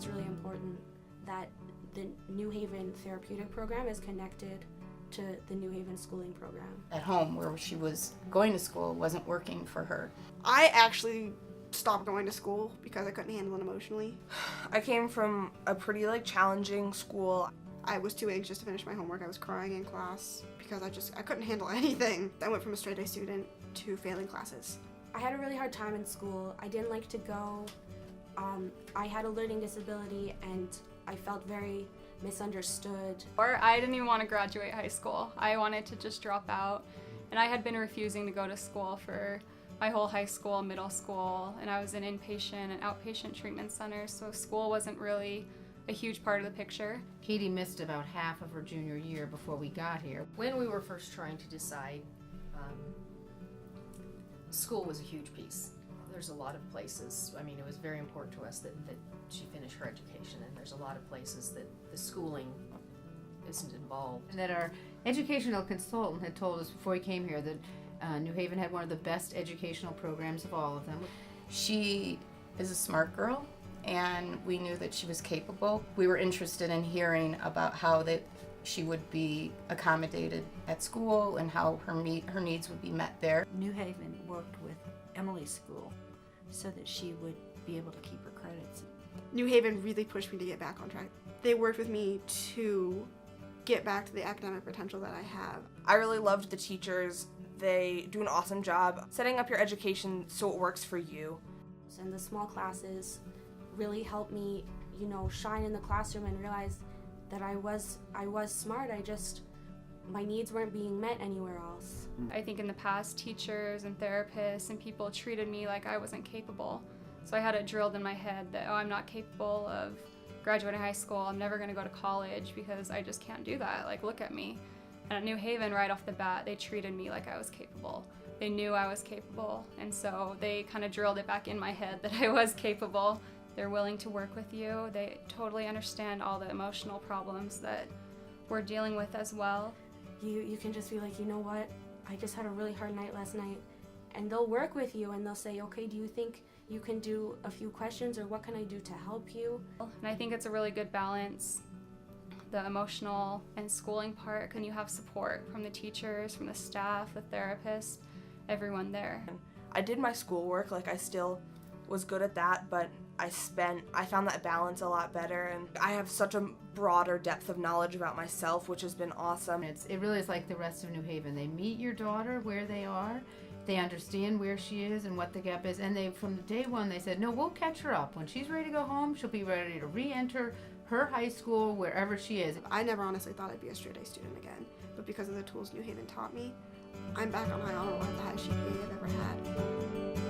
it's really important that the New Haven therapeutic program is connected to the New Haven schooling program. At home, where she was going to school, wasn't working for her. I actually stopped going to school because I couldn't handle it emotionally. I came from a pretty challenging school. I was too anxious to finish my homework. I was crying in class because I couldn't handle anything. I went from a straight A student to failing classes. I had a really hard time in school. I didn't like to go. I had a learning disability and I felt very misunderstood. Or I didn't even want to graduate high school. I wanted to just drop out, and I had been refusing to go to school for my whole high school, middle school, and I was in inpatient and outpatient treatment centers, so school wasn't really a huge part of the picture. Katie missed about half of her junior year before we got here. When we were first trying to decide, school was a huge piece. There's a lot of places, it was very important to us that she finish her education, and there's a lot of places that the schooling isn't involved. And that our educational consultant had told us before he came here that New Haven had one of the best educational programs of all of them. She is a smart girl, and we knew that she was capable. We were interested in hearing about how that she would be accommodated at school and how her needs would be met there. New Haven worked with Emily's school so that she would be able to keep her credits. New Haven really pushed me to get back on track. They worked with me to get back to the academic potential that I have. I really loved the teachers. They do an awesome job setting up your education so it works for you. And the small classes really helped me, shine in the classroom and realize that I was smart. My needs weren't being met anywhere else. I think in the past, teachers and therapists and people treated me like I wasn't capable. So I had it drilled in my head that, I'm not capable of graduating high school. I'm never going to go to college because I just can't do that. Look at me. And at New Haven, right off the bat, they treated me like I was capable. They knew I was capable, and so they kind of drilled it back in my head that I was capable. They're willing to work with you. They totally understand all the emotional problems that we're dealing with as well. You can just be like, you know what, I just had a really hard night last night. And they'll work with you and they'll say, okay, do you think you can do a few questions, or what can I do to help you? And I think it's a really good balance, the emotional and schooling part, and you have support from the teachers, from the staff, the therapists, everyone there. I did my schoolwork, I still was good at that, but I found that balance a lot better, and I have such a broader depth of knowledge about myself, which has been awesome. It really is like the rest of New Haven. They meet your daughter where they are, they understand where she is and what the gap is, and from day one they said, no, we'll catch her up. When she's ready to go home, she'll be ready to re-enter her high school wherever she is. I never honestly thought I'd be a straight A student again, but because of the tools New Haven taught me, I'm back on high honor with the highest GPA I've ever had.